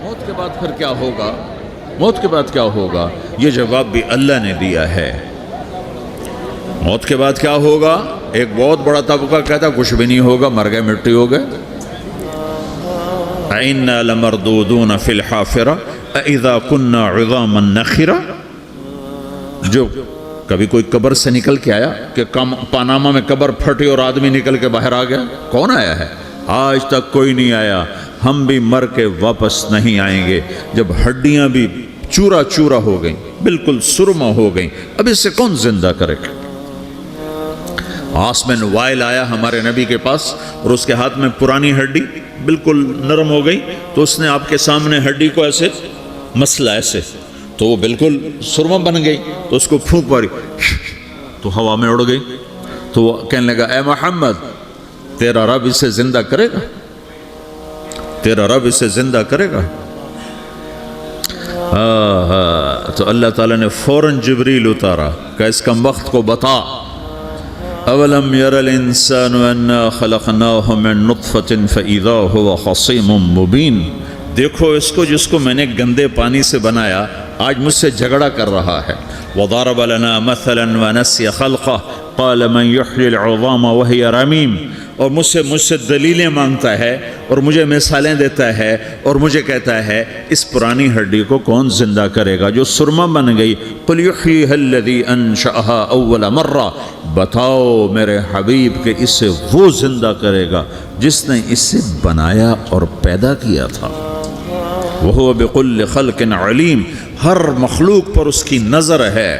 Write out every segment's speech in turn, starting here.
موت کے بعد پھر کیا ہوگا؟ موت کے بعد کیا ہوگا؟ یہ جواب بھی اللہ نے دیا ہے۔ موت کے بعد کیا ہوگا؟ ایک بہت بڑا طبقہ کہتا کچھ بھی نہیں ہوگا، مر گئے، مٹی ہو گئے۔ اِنَّا لَمَرْدُودُونَ فِي الْحَافِرَةِ اِذَا كُنَّا عِظَامًا نَخِرَةً، جو کبھی کوئی قبر سے نکل کے آیا کہ پاناما میں قبر پھٹی اور آدمی نکل کے باہر آ گیا؟ کون آیا ہے؟ آج تک کوئی نہیں آیا۔ ہم بھی مر کے واپس نہیں آئیں گے۔ جب ہڈیاں بھی چورا چورا ہو گئیں، بالکل سرما ہو گئیں، اب اس سے کون زندہ کرے گا؟ آسمن وائل آیا ہمارے نبی کے پاس اور اس کے ہاتھ میں پرانی ہڈی بالکل نرم ہو گئی، تو اس نے آپ کے سامنے ہڈی کو ایسے مسلا ایسے، تو وہ بالکل سرما بن گئی، تو اس کو پھونک ماری تو ہوا میں اڑ گئی۔ تو وہ کہنے لگا اے محمد، تیرا رب اسے زندہ کرے گا؟ تیرا رب اسے زندہ کرے گا؟ تو اللہ تعالیٰ نے فوراً جبریل اتارا کہ اس کم وقت کو بتا، اولم یر الانسان انا خلقناہ من نطفۃ فاذا هو خصیم مبین، دیکھو اس کو جس کو میں نے گندے پانی سے بنایا آج مجھ سے جھگڑا کر رہا ہے۔ وضرب لنا مثلا ونسی خلقہ قال من یحیی العظام وہی رمیم، اور مجھ سے دلیلیں مانگتا ہے اور مجھے مثالیں دیتا ہے اور مجھے کہتا ہے اس پرانی ہڈی کو کون زندہ کرے گا جو سرما بن گئی؟ قل یحییھا الذی انشأھا اول مرہ، بتاؤ میرے حبیب کہ اسے وہ زندہ کرے گا جس نے اسے بنایا اور پیدا کیا تھا۔ وہو بکل خلق علیم، ہر مخلوق پر اس کی نظر ہے،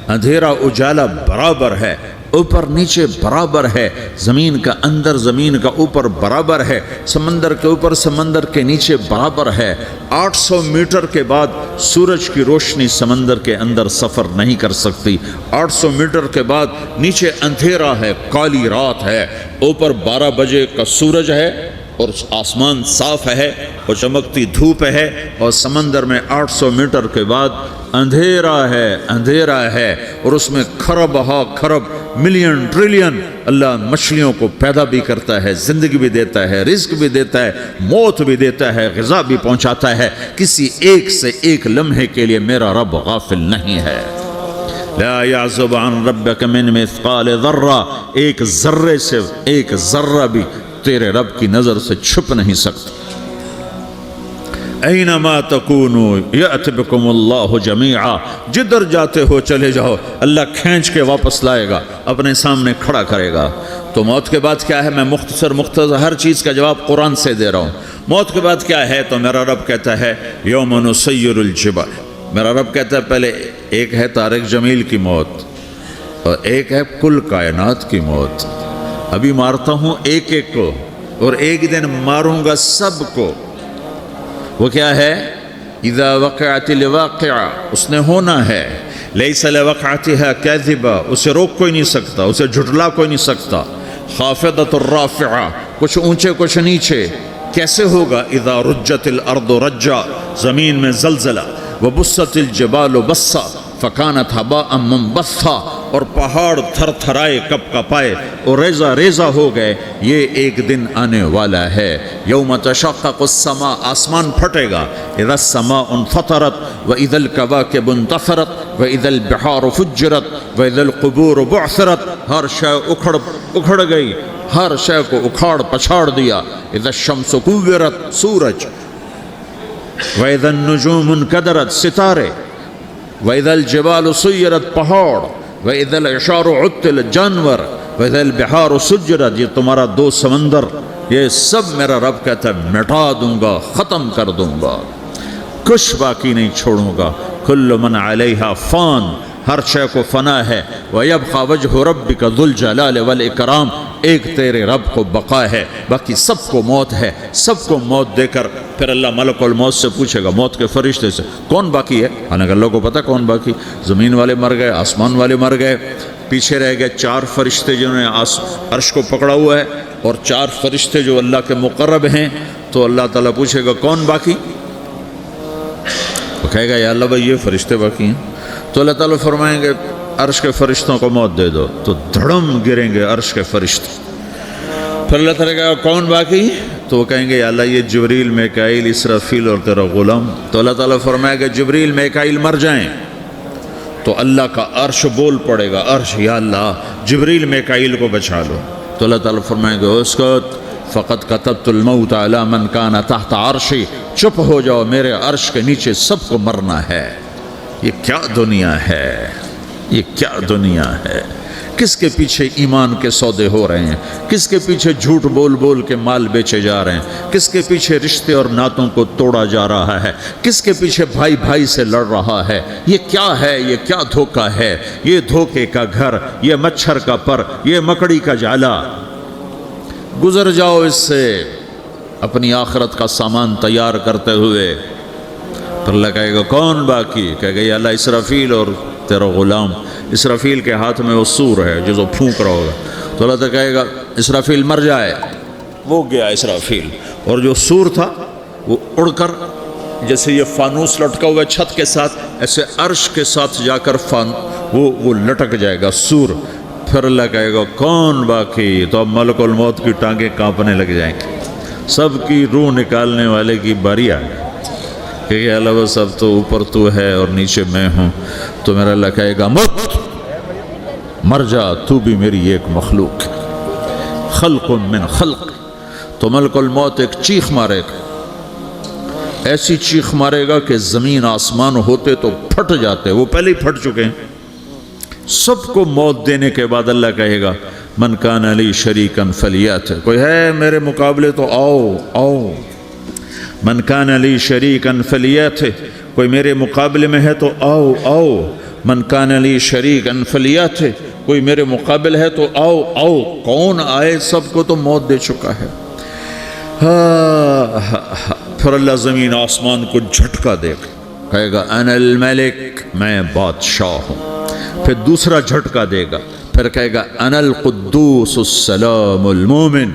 اندھیرا اجالا برابر ہے، اوپر نیچے برابر ہے، زمین کا اندر زمین کا اوپر برابر ہے، سمندر کے اوپر سمندر کے نیچے برابر ہے۔ 800 میٹر کے بعد سورج کی روشنی سمندر کے اندر سفر نہیں کر سکتی، 800 میٹر کے بعد نیچے اندھیرا ہے، کالی رات ہے، اوپر 12 بجے کا سورج ہے اور آسمان صاف ہے اور چمکتی دھوپ ہے، اور سمندر میں 800 میٹر کے بعد اندھیرا ہے اور اس میں کھرب ہا کھرب ملین ٹریلین اللہ مچھلیوں کو پیدا بھی کرتا ہے، زندگی بھی دیتا ہے، رزق بھی دیتا ہے، موت بھی دیتا ہے، غذا بھی پہنچاتا ہے۔ کسی ایک سے ایک لمحے کے لیے میرا رب غافل نہیں ہے۔ لا يعزب عن ربك من مثقال ذرہ، ایک ذرے سے ایک ذرہ بھی تیرے رب کی نظر سے چھپ نہیں سکتا۔ اینما تکونوا یأت بکم اللہ جمیعا، جدھر جاتے ہو چلے جاؤ، اللہ کھینچ کے واپس لائے گا، اپنے سامنے کھڑا کرے گا۔ تو موت کے بعد کیا ہے؟ میں مختصر ہر چیز کا جواب قرآن سے دے رہا ہوں۔ موت کے بعد کیا ہے؟ تو میرا رب کہتا ہے یوم نسیر الجبال، میرا رب کہتا ہے پہلے ایک ہے طارق جمیل کی موت اور ایک ہے کل کائنات کی موت۔ ابھی مارتا ہوں ایک ایک کو اور ایک دن ماروں گا سب کو۔ وہ کیا ہے؟ اذا وقعت الواقعہ، اس نے ہونا ہے، لیس لوقعتها کاذبہ، اسے روک کوئی نہیں سکتا، اسے جھٹلا کوئی نہیں سکتا۔ خافضۃ الرافعہ، کچھ اونچے کچھ نیچے۔ کیسے ہوگا؟ اذا رجت الارض رجا، زمین میں زلزلہ، وبست الجبال بسا فکانت ہباء منبثا، اور پہاڑ تھر تھرائے کپ کپائے اور ریزہ ریزہ ہو گئے۔ یہ ایک دن آنے والا ہے۔ یوم تشقق السماء، آسمان پھٹے گا۔ اذا السماء انفطرت واذا الكواكب انتثرت واذا البحار فجرت واذا القبور بعثرت، ہر شے اکھڑ گئی، ہر شے کو اکھاڑ پچھاڑ دیا۔ اذا الشمس کورت، سورج، واذا النجوم انکدرت، ستارے، وَإِذَا الْجِبَالُ سُيِّرَتْ، پہاڑ، وَإِذَا الْعِشَارُ عُطِّلَتْ، جانور، وَإِذَا الْبِحَارُ سُجِّرَتْ، یہ تمہارا دو سمندر، یہ سب میرا رب کہتا ہے مٹا دوں گا، ختم کر دوں گا، کچھ باقی نہیں چھوڑوں گا۔ كُلُّ مَنْ عَلَيْهَا فان، ہر شے کو فنا ہے۔ وَيَبْقَى وَجْهُ رَبِّكَ ذُو الْجَلَالِ وَالْإِكْرَامِ، ایک تیرے رب کو بقا ہے، باقی سب کو موت ہے۔ سب کو موت دے کر پھر اللہ ملک الموت سے پوچھے گا، موت کے فرشتے سے، کون باقی ہے؟ حالانکہ اللہ کو پتہ کون باقی، زمین والے مر گئے، آسمان والے مر گئے، پیچھے رہ گئے 4 فرشتے جنہوں نے عرش کو پکڑا ہوا ہے، اور 4 فرشتے جو اللہ کے مقرب ہیں۔ تو اللہ تعالیٰ پوچھے گا کون باقی؟ وہ کہے گا یا اللہ بھائی یہ فرشتے باقی ہیں۔ تو اللہ تعالیٰ فرمائیں گے عرش کے فرشتوں کو موت دے دو، تو دھڑم گریں گے عرش کے فرشتے۔ پھر اللہ تعالیٰ کہا کون باقی؟ تو وہ کہیں گے یا اللہ یہ جبریل میکائیل اسرافیل اور تیرا غلام، تو اللہ تعالیٰ فرمائے گا جبریل میکائیل مر جائیں تو اللہ کا عرش بول پڑے گا، عرش یا اللہ جبریل میکائیل کو بچا لو، تو اللہ تعالیٰ فرمائے گا اسکت فقط کتبت الموت علی من کان تحت عرشی، چپ ہو جاؤ میرے عرش کے نیچے سب کو مرنا ہے۔ یہ کیا دنیا ہے، یہ کیا دنیا ہے، کس کے پیچھے ایمان کے سودے ہو رہے ہیں، کس کے پیچھے جھوٹ بول بول کے مال بیچے جا رہے ہیں، کس کے پیچھے رشتے اور ناتوں کو توڑا جا رہا ہے، کس کے پیچھے بھائی بھائی سے لڑ رہا ہے، یہ کیا ہے، یہ کیا دھوکہ ہے، یہ دھوکے کا گھر، یہ مچھر کا پر، یہ مکڑی کا جالا۔ گزر جاؤ اس سے اپنی آخرت کا سامان تیار کرتے ہوئے۔ پھر اللہ کہے گا کون باقی؟ کہے گا یا اللہ اسرافیل اور تیرا غلام۔ اسرافیل کے ہاتھ میں وہ سور ہے جو پھونک رہا ہوگا، تو اللہ تعالیٰ کہے گا اسرافیل مر جائے، وہ گیا اسرافیل، اور جو سور تھا وہ اڑ کر جیسے یہ فانوس لٹکا ہوا ہے چھت کے ساتھ، ایسے عرش کے ساتھ جا کر وہ لٹک جائے گا سور۔ پھر اللہ کہے گا کون باقی؟ تو اب ملک الموت کی ٹانگیں کانپنے لگ جائیں گی، سب کی روح نکالنے والے کی باری آ گئی کہ یہ اللہ وہ سب تو اوپر تو ہے اور نیچے میں ہوں۔ تو میرا اللہ کہے گا مت، مر جا، تو بھی میری ایک مخلوق ہے، خلق من خلق۔ تو ملک الموت ایک چیخ مارے گا، ایسی چیخ مارے گا کہ زمین آسمان ہوتے تو پھٹ جاتے، وہ پہلے ہی پھٹ چکے ہیں۔ سب کو موت دینے کے بعد اللہ کہے گا من کان لی شریکا فلیات، کوئی ہے میرے مقابلے تو آؤ آؤ۔ من کان لی شریکا فلیات، کوئی میرے مقابلے میں ہے تو آؤ آؤ۔ من کان لی شریکا فلیات، کوئی میرے مقابل ہے تو آؤ آؤ۔ کون آئے؟ سب کو تو موت دے چکا ہے۔ پھر اللہ زمین آسمان کو جھٹکا دے گا، کہے گا انا الملک، میں بادشاہ ہوں۔ پھر دوسرا جھٹکا دے گا، پھر کہے گا انا القدوس السلام المومن،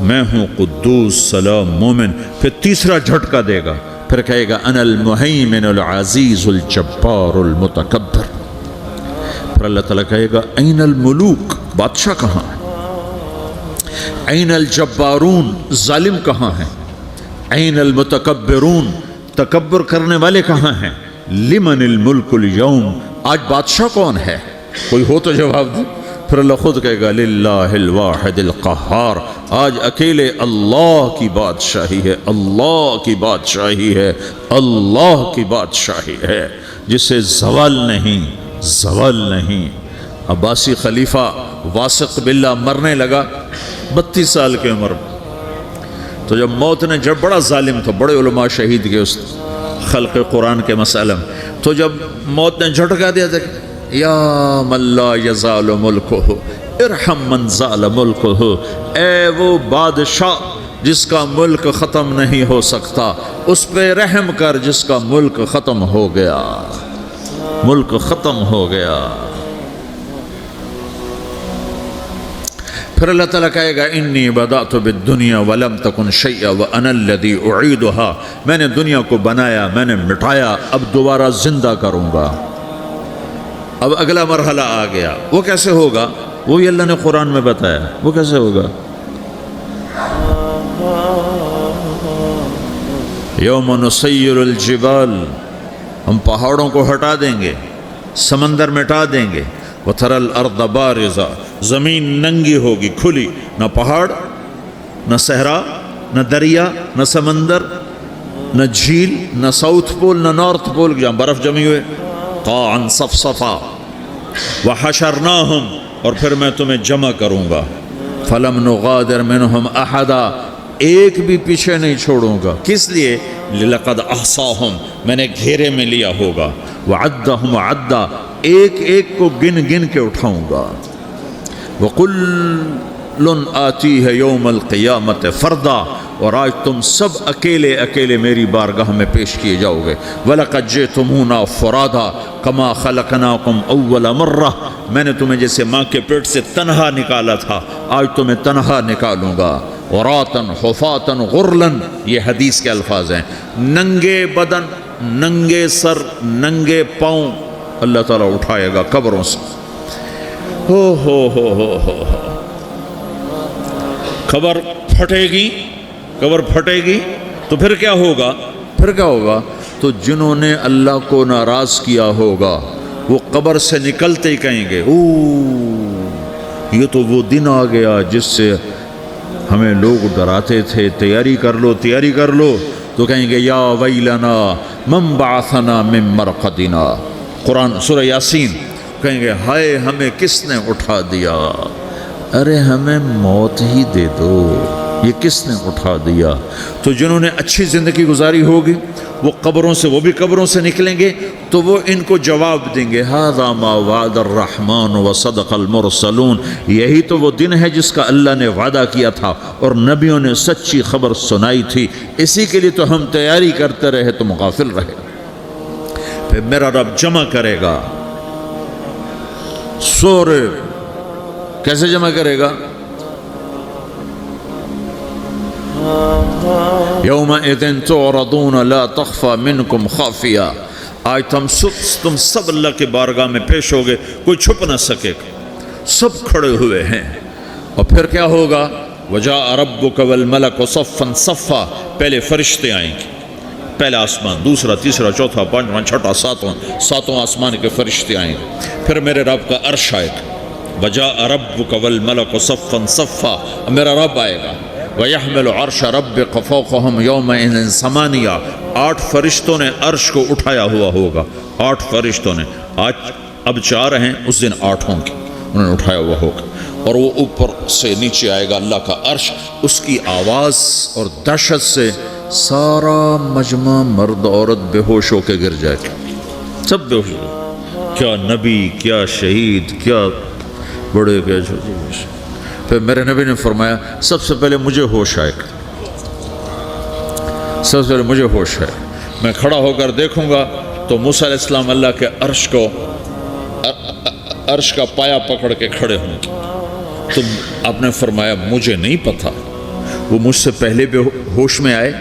میں ہوں قدوس سلام مومن۔ پھر تیسرا جھٹکا دے گا، پھر کہے گا انا المہیمن العزیز الجبار المتکبر۔ پھر اللہ تعالیٰ کہے گا این الملوک، بادشاہ کہاں ہے؟ این الجبارون، ظالم کہاں ہیں؟ این المتکبرون، تکبر کرنے والے کہاں ہیں؟ لمن الملک اليوم، آج بادشاہ کون ہے؟ کوئی ہو تو جواب دے۔ پھر اللہ خود کہے گا للہ الواحد القہار، آج اکیلے اللہ کی بادشاہی ہے، اللہ کی بادشاہی ہے، اللہ کی بادشاہی ہے، جسے زوال نہیں، زوال نہیں۔ عباسی خلیفہ واثق باللہ مرنے لگا 32 سال کی عمر میں، تو جب موت نے، جب بڑا ظالم تھا، بڑے علماء شہید گئے اس خلق قرآن کے مسئلہ میں، تو جب موت نے جھٹکا دیا تھا یا من لا یزال ملکہ ارحم من زال ملکہ، اے وہ بادشاہ جس کا ملک ختم نہیں ہو سکتا، اس پہ رحم کر جس کا ملک ختم ہو گیا، ملک ختم ہو گیا۔ پھر اللہ تعالیٰ کہے گا انی بدأت بالدنیا ولم تکن شیئا وانا الذی اعیدہا، میں نے دنیا کو بنایا، میں نے مٹایا، اب دوبارہ زندہ کروں گا۔ اب اگلا مرحلہ آ گیا، وہ کیسے ہوگا؟ وہی اللہ نے قرآن میں بتایا، وہ کیسے ہوگا؟ یوم نسیر الجبال، ہم پہاڑوں کو ہٹا دیں گے، سمندر مٹا دیں گے، وَتَرَى الْأَرْضَ بَارِزَةً، زمین ننگی ہوگی، کھلی، نہ پہاڑ، نہ صحرا، نہ دریا، نہ سمندر، نہ جھیل، نہ ساؤتھ پول، نہ نارتھ پول جہاں برف جمی ہوئے، قاعًا صفصفا، وحشرناہم، اور پھر میں تمہیں جمع کروں گا، فلم نغادر منہم احدا، ایک بھی پیچھے نہیں چھوڑوں گا، کس لیے؟ لقد احصاہم، میں نے گھیرے میں لیا ہوگا، وعدہم عدا، ایک ایک کو گن گن کے اٹھاؤں گا، وَكُلٌّ آتِيهَ يَوْمَ الْقِيَامَةِ فَرْدًا، اور آج تم سب اکیلے اکیلے میری بارگاہ میں پیش کیے جاؤ گے، وَلَقَدْ جِئْتُمُونَا فُرَادًا كَمَا خَلَقْنَاكُمْ أَوَّلَ مَرَّةٍ، میں نے تمہیں جیسے ماں کے پیٹ سے تنہا نکالا تھا، آج تمہیں تنہا نکالوں گا، عُرَاةً حُفَاةً غُرْلًا، یہ حدیث کے الفاظ ہیں، ننگے بدن، ننگے سر، ننگے پاؤں اللہ تعالیٰ اٹھائے گا قبروں سے۔ ہو خبر پھٹے گی، قبر پھٹے گی تو پھر کیا ہوگا؟ پھر کیا ہوگا؟ تو جنہوں نے اللہ کو ناراض کیا ہوگا وہ قبر سے نکلتے ہی کہیں گے یہ تو وہ دن آ گیا جس سے ہمیں لوگ ڈراتے تھے، تیاری کر لو تیاری کر لو. تو کہیں گے یا ویلنا من بعثنا من مرقدنا، قرآن سورہ یاسین. کہیں گے ہائے ہمیں کس نے اٹھا دیا، ارے ہمیں موت ہی دے دو، یہ کس نے اٹھا دیا. تو جنہوں نے اچھی زندگی گزاری ہوگی وہ قبروں سے، وہ بھی قبروں سے نکلیں گے تو وہ ان کو جواب دیں گے ھذا ما وعد الرحمن وصدق المرسلون، یہی تو وہ دن ہے جس کا اللہ نے وعدہ کیا تھا اور نبیوں نے سچی خبر سنائی تھی، اسی کے لیے تو ہم تیاری کرتے رہے تم غافل رہے. پھر میرا رب جمع کرے گا سورے، کیسے جمع کرے گا؟ یومئذ تعرضون لا تخفى منکم خافیہ، آج تم سب اللہ کے بارگاہ میں پیش ہوگے، کوئی چھپ نہ سکے گا، سب کھڑے ہوئے ہیں. اور پھر کیا ہوگا؟ وجاء ربک والملک صفا صفا، پہلے فرشتے آئیں گے، پہلا آسمان، دوسرا، تیسرا، چوتھا، پانچواں، چھٹا، ساتواں آسمان کے فرشتے آئیں گے. پھر میرے رب کا عرش آئے گا، وجاء ربک والملک صفا صفا، میرا رب آئے گا. وَيَحْمِلُ عَرْشَ رَبِّكَ فَوْقَهُمْ يَوْمَئِذٍ ثَمَانِيَةٌ، 8 فرشتوں نے عرش کو اٹھایا ہوا ہوگا، 8 فرشتوں نے، آج اب 4 ہیں، اس دن 8 ہوں گے، انہوں نے اٹھایا ہوا ہوگا. اور وہ اوپر سے نیچے آئے گا اللہ کا عرش، اس کی آواز اور دہشت سے سارا مجمع مرد عورت بے ہوش ہو کے گر جائے گا، سب بے ہوش ہو. کیا نبی، کیا شہید، کیا بڑے، کیا چھوٹے. پھر میرے نبی نے فرمایا سب سے پہلے مجھے ہوش آئے گا، سب سے پہلے مجھے ہوش ہے. میں کھڑا ہو کر دیکھوں گا تو موسیٰ علیہ السلام اللہ کے عرش کا پایا پکڑ کے کھڑے ہوں. تو آپ نے فرمایا مجھے نہیں پتا وہ مجھ سے پہلے بے ہوش میں آئے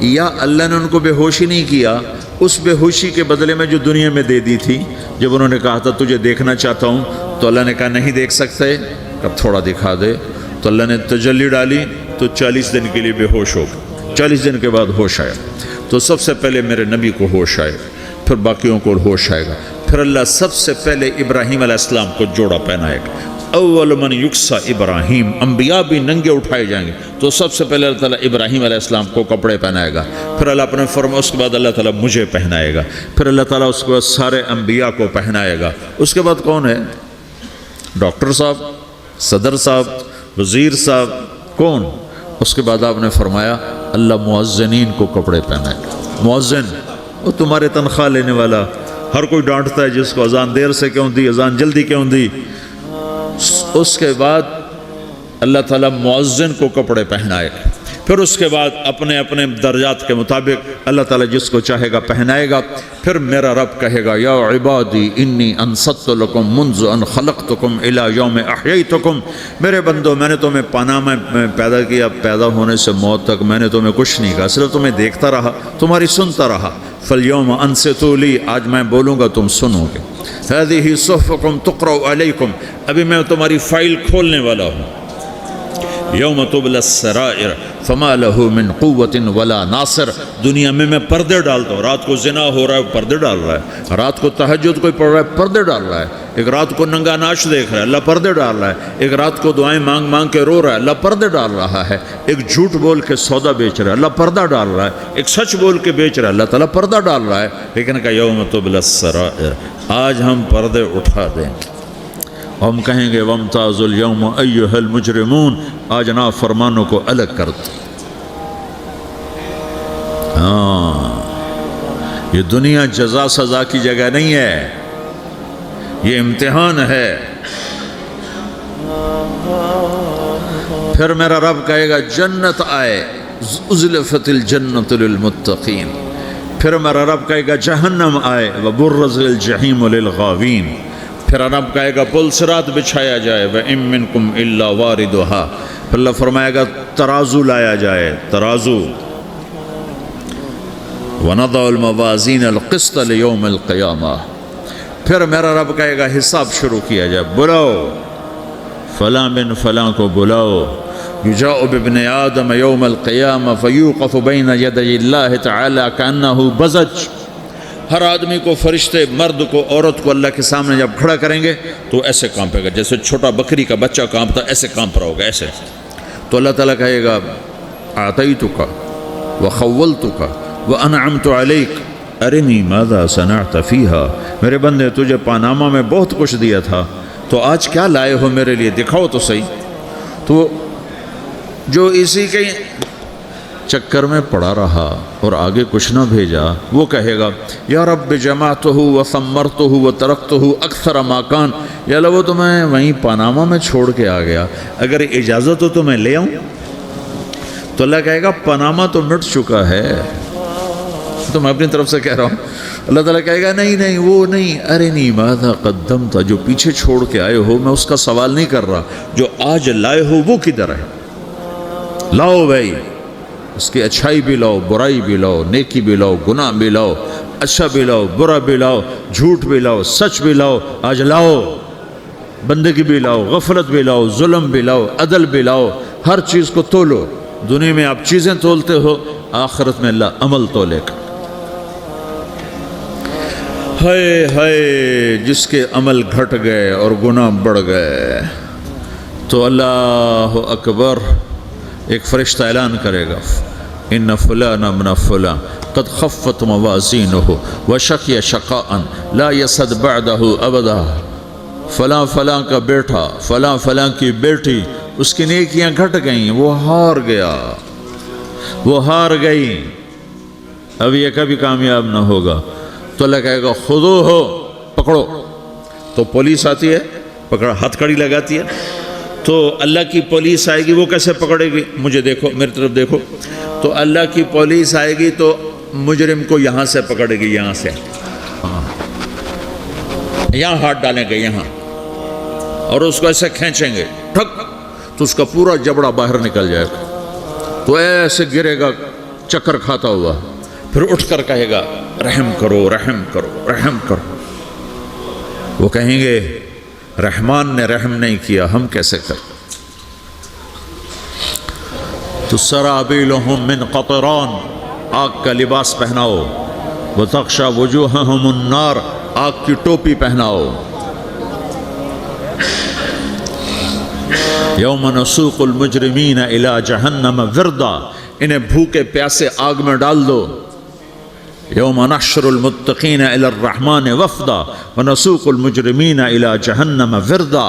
یا اللہ نے ان کو بے ہوشی نہیں کیا، اس بے ہوشی کے بدلے میں جو دنیا میں دے دی تھی. جب انہوں نے کہا تھا تجھے دیکھنا چاہتا ہوں تو اللہ نے کہا نہیں دیکھ سکتے، اب تھوڑا دکھا دے. تو اللہ نے تجلی ڈالی تو 40 دن کے لیے بے ہوش ہو گئے، 40 دن کے بعد ہوش آیا. تو سب سے پہلے میرے نبی کو ہوش آئے، پھر باقیوں کو ہوش آئے گا. پھر اللہ سب سے پہلے ابراہیم علیہ السلام کو جوڑا پہنائے گا. اول من یکسا ابراہیم، انبیاء بھی ننگے اٹھائے جائیں گے تو سب سے پہلے اللہ تعالیٰ ابراہیم علیہ السلام کو کپڑے پہنائے گا. پھر اللہ اپنے فرما، اس کے بعد اللہ تعالیٰ مجھے پہنائے گا. پھر اللہ تعالیٰ اس کے بعد سارے انبیاء کو پہنائے گا. اس کے بعد کون ہے؟ ڈاکٹر صاحب، صدر صاحب، وزیر صاحب، کون؟ اس کے بعد آپ نے فرمایا اللہ مؤذنین کو کپڑے پہنائے گا. مؤذن وہ تمہارے تنخواہ لینے والا، ہر کوئی ڈانٹتا ہے جس کو اذان دیر سے کیوں دی، اذان جلدی کیوں دی. اس کے بعد اللہ تعالیٰ مؤذن کو کپڑے پہنائے گا. پھر اس کے بعد اپنے اپنے درجات کے مطابق اللہ تعالیٰ جس کو چاہے گا پہنائے گا. پھر میرا رب کہے گا یا عبادی انی انصت لکم منذ ان خلقتکم الی یوم احییتکم، میرے بندو میں نے تمہیں پناہ میں پیدا کیا، پیدا ہونے سے موت تک میں نے تمہیں کچھ نہیں کہا، صرف تمہیں دیکھتا رہا، تمہاری سنتا رہا. فالیوم انصتوا لی، آج میں بولوں گا تم سنو گے. ہذہ صحفکم تقرأ علیکم، ابھی میں تمہاری فائل کھولنے والا ہوں. یوم تبلی السرائر فما لہ من قوت ولا ناصر، دنیا میں پردے ڈالتا ہوں. رات کو زنا ہو رہا ہے پردے ڈال رہا ہے، رات کو تہجد کوئی پڑھ رہا ہے پردے ڈال رہا ہے، ایک رات کو ننگا ناچ دیکھ رہا ہے اللہ پردے ڈال رہا ہے، ایک رات کو دعائیں مانگ مانگ کے رو رہا ہے اللہ پردے ڈال رہا ہے، ایک جھوٹ بول کے سودا بیچ رہا ہے اللہ پردہ ڈال رہا ہے، ایک سچ بول کے بیچ رہا ہے اللہ تعالیٰ پردہ ڈال رہا ہے. لیکن کہ یوم تبلی السرائر، آج ہم پردے اٹھا دیں گے. ہم کہیں گے وامتازوا اليوم ایھا المجرمون، آج نافرمانوں کو الگ کر دو. یہ دنیا جزا سزا کی جگہ نہیں ہے، یہ امتحان ہے. پھر میرا رب کہے گا جنت آئے، ازلفت الجنت للمتقین. پھر میرا رب کہے گا جہنم آئے، وبرز الجحیم للغاوین. پھر رب کہے گا پل صراط بچھایا جائے، وَإِن مِّنكُمْ إِلَّا وَارِدُهَا. پھر اللہ فرمائے گا ترازو لایا جائے، ترازو. وَنَضَعُ الْمَوَازِينَ الْقِسْطَ لِيَوْمِ الْقِيَامَةِ. پھر میرا رب کہے گا حساب شروع کیا جائے، بلاؤ فلاں بن فلاں کو بلاؤ، یجاء بابن آدم یوم القیامہ فیوقف بین یدی اللہ تعالی کأنہ بزج، ہر آدمی کو، فرشتے، مرد کو، عورت کو اللہ کے سامنے جب کھڑا کریں گے تو ایسے کانپے گا جیسے چھوٹا بکری کا بچہ کانپتا، ایسے کانپ رہا ہوگا ایسے. تو اللہ تعالیٰ کہے گا اعطیتک وخولتک وانعمت علیک ارنی ماذا صنعت فیہا، میرے بندے تجھے پاناما میں بہت کچھ دیا تھا، تو آج کیا لائے ہو میرے لیے، دکھاؤ تو صحیح. تو جو اسی کے چکر میں پڑا رہا اور آگے کچھ نہ بھیجا، وہ کہے گا یا رب جمعتہ وثمرتہ وترکتہ اکثر ما کان، یا اللہ وہ تو میں وہیں پاناما میں چھوڑ کے آ گیا، اگر اجازت ہو تو میں لے آؤں. تو اللہ کہے گا پاناما تو مٹ چکا ہے، تو میں اپنی طرف سے کہہ رہا ہوں. اللہ تعالیٰ کہے گا نہیں نہیں وہ نہیں، ارنی ماذا قدمت، جو پیچھے چھوڑ کے آئے ہو میں اس کا سوال نہیں کر رہا، جو آج لائے ہو وہ کدھر ہے، لاؤ بھائی، اس کی اچھائی بھی لاؤ، برائی بھی لاؤ، نیکی بھی لاؤ، گناہ بھی لاؤ، اچھا بھی لاؤ، برا بھی لاؤ، جھوٹ بھی لاؤ، سچ بھی لاؤ، آج لاؤ، بندگی بھی لاؤ، غفلت بھی لاؤ، ظلم بھی لاؤ، عدل بھی لاؤ، ہر چیز کو تولو. دنیا میں آپ چیزیں تولتے ہو، آخرت میں اللہ عمل تولے گا. ہائے ہائے جس کے عمل گھٹ گئے اور گناہ بڑھ گئے، تو اللہ اکبر، ایک فرشتہ اعلان کرے گا ان فلان ابن فلان قد خفت موازینہ وشقی شقاء لا یسد بعدہ ابدا، فلاں فلاں کا بیٹا، فلاں فلاں کی بیٹی، اس کی نیکیاں گھٹ گئیں، وہ ہار گیا، وہ ہار گئی، اب یہ کبھی کامیاب نہ ہوگا. تو اللہ کہے گا خودو ہو، پکڑو. تو پولیس آتی ہے، پکڑا، ہتھ کڑی لگاتی ہے. تو اللہ کی پولیس آئے گی، وہ کیسے پکڑے گی، مجھے دیکھو، میری طرف دیکھو. تو اللہ کی پولیس آئے گی تو مجرم کو یہاں سے پکڑے گی، یہاں سے، یہاں ہاتھ ڈالیں گے یہاں، اور اس کو ایسے کھینچیں گے ٹھک، تو اس کا پورا جبڑا باہر نکل جائے گا. تو ایسے گرے گا چکر کھاتا ہوا، پھر اٹھ کر کہے گا رحم کرو، رحم کرو، رحم کرو. وہ کہیں گے رحمان نے رحم نہیں کیا، ہم کیسے کر. تو سرابیلہم من قطران، آگ کا لباس پہناؤ، وتغشا وجوہہم النار، آگ کی ٹوپی پہناؤ. یوم نسوق المجرمین الی جہنم وردا، انہیں بھوکے پیاسے آگ میں ڈال دو. یوم نحشر المتقین الی الرحمن وفدا ونسوق المجرمین الی جہنم وردا.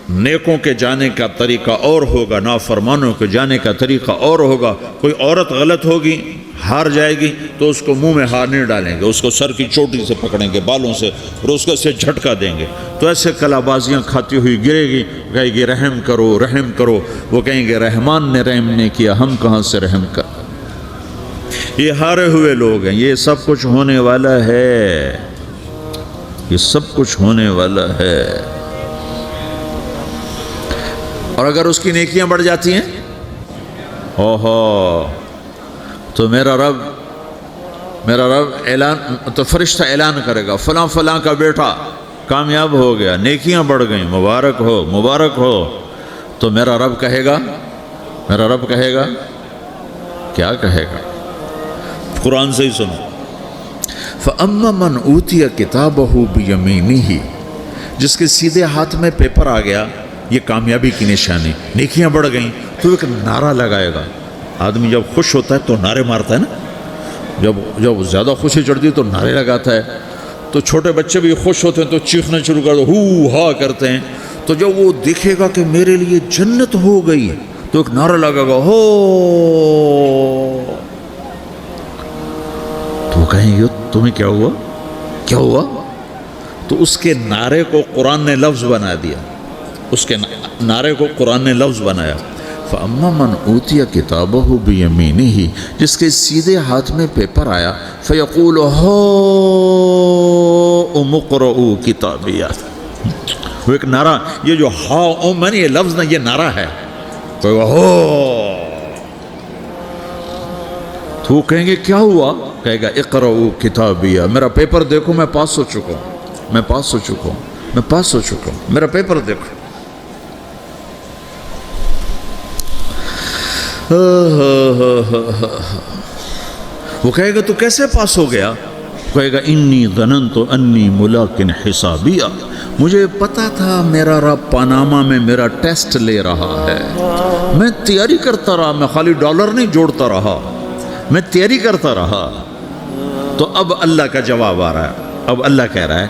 نیکوں کے جانے کا طریقہ اور ہوگا، نافرمانوں کے جانے کا طریقہ اور ہوگا. کوئی عورت غلط ہوگی، ہار جائے گی، تو اس کو منہ میں ہار نہیں ڈالیں گے، اس کو سر کی چوٹی سے پکڑیں گے، بالوں سے، اور اس کو اسے جھٹکا دیں گے. تو ایسے کلا بازیاں کھاتی ہوئی گرے گی، کہے گی رحم کرو، رحم کرو. وہ کہیں گے رحمان نے رحم نہیں کیا، ہم کہاں سے رحم کر. یہ ہارے ہوئے لوگ ہیں. یہ سب کچھ ہونے والا ہے، یہ سب کچھ ہونے والا ہے. اور اگر اس کی نیکیاں بڑھ جاتی ہیں، اوہو، تو میرا رب اعلان، تو فرشتہ اعلان کرے گا فلاں فلاں کا بیٹا کامیاب ہو گیا، نیکیاں بڑھ گئیں، مبارک ہو، مبارک ہو. تو میرا رب کہے گا کیا کہے گا، قرآن سے ہی سنو. فَأَمَّا مَنْ أُوتِيَ كِتَابَهُ بِيَمِينِهِ، جس کے سیدھے ہاتھ میں پیپر آ گیا، یہ کامیابی کی نشانی، نیکیاں بڑھ گئیں. تو ایک نعرہ لگائے گا. آدمی جب خوش ہوتا ہے تو نعرے مارتا ہے نا، جب زیادہ خوشی چڑھتی ہے تو نعرے لگاتا ہے. تو چھوٹے بچے بھی خوش ہوتے ہیں تو چیخنا شروع کر دو، ہو ہا کرتے ہیں. تو جب وہ دیکھے گا کہ میرے لیے جنت ہو گئی، تو ایک نعرہ لگے گا، ہو. تو وہ کہیں گے تمہیں کیا ہوا، کیا ہوا. تو اس کے نعرے کو قرآن نے لفظ بنا دیا، اس کے نعرے کو قرآن نے لفظ بنایا. فَأَمَّا مَنْ أُوتِيَ كِتَابَهُ بِيَمِينِهِ، جس کے سیدھے ہاتھ میں پیپر آیا، فَيَقُولُ هَاؤْمُ اقْرَءُوا كِتَابِيَهْ. وہ ایک نعرہ، یہ جو ہاؤم ہے نا، یہ لفظ نہ، یہ نعرہ ہے. تو وہ کہیں گے کیا ہوا، کہے گا اقرؤوا کتابیہ، میرا پیپر دیکھو، میں پاس ہو چکا ہوں، میں پاس ہو چکا ہوں، میں پاس ہو چکا ہوں، میرا پیپر دیکھو. وہ کہے گا تو کیسے پاس ہو گیا؟ کہے گا انی ظننت انی ملاقن حسابیہ، مجھے پتا تھا میرا رب پاناما میں میرا ٹیسٹ لے رہا ہے، میں تیاری کرتا رہا، میں خالی ڈالر نہیں جوڑتا رہا، میں تیاری کرتا رہا۔ تو اب اللہ کا جواب آ رہا ہے، اب اللہ کہہ رہا ہے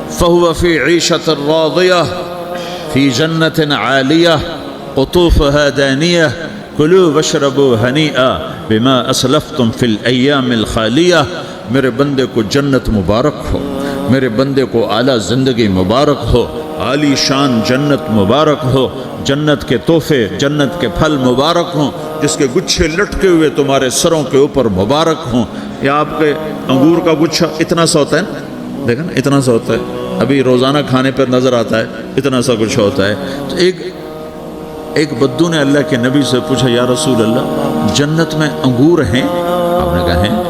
فَهُوَ فِي عِيشَةٍ رَاضِيَةٍ فِي جَنَّةٍ عَالِيَةٍ قُطُوفُهَا دَانِيَةٌ کلوا واشربوا ہنیئا بما اسلفتم فی الایام الخالیہ۔ میرے بندے کو جنت مبارک ہو، میرے بندے کو اعلیٰ زندگی مبارک ہو، عالی شان جنت مبارک ہو، جنت کے تحفے، جنت کے پھل مبارک ہوں، جس کے گچھے لٹکے ہوئے تمہارے سروں کے اوپر مبارک ہوں۔ یا آپ کے انگور کا گچھا اتنا سا ہوتا ہے نا، دیکھا نا اتنا سا ہوتا ہے، ابھی روزانہ کھانے پر نظر آتا ہے، اتنا سا گچھا ہوتا ہے۔ تو ایک بدو نے اللہ کے نبی سے پوچھا یا رسول اللہ جنت میں انگور ہیں؟ آپ نے کہا ہیں۔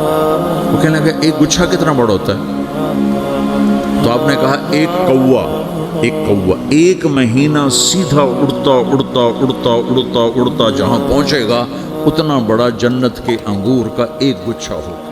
وہ کہنے لگا ایک گچھا کتنا بڑا ہوتا ہے؟ تو آپ نے کہا ایک مہینہ سیدھا اڑتا اڑتا اڑتا اڑتا اڑتا جہاں پہنچے گا اتنا بڑا جنت کے انگور کا ایک گچھا ہوگا۔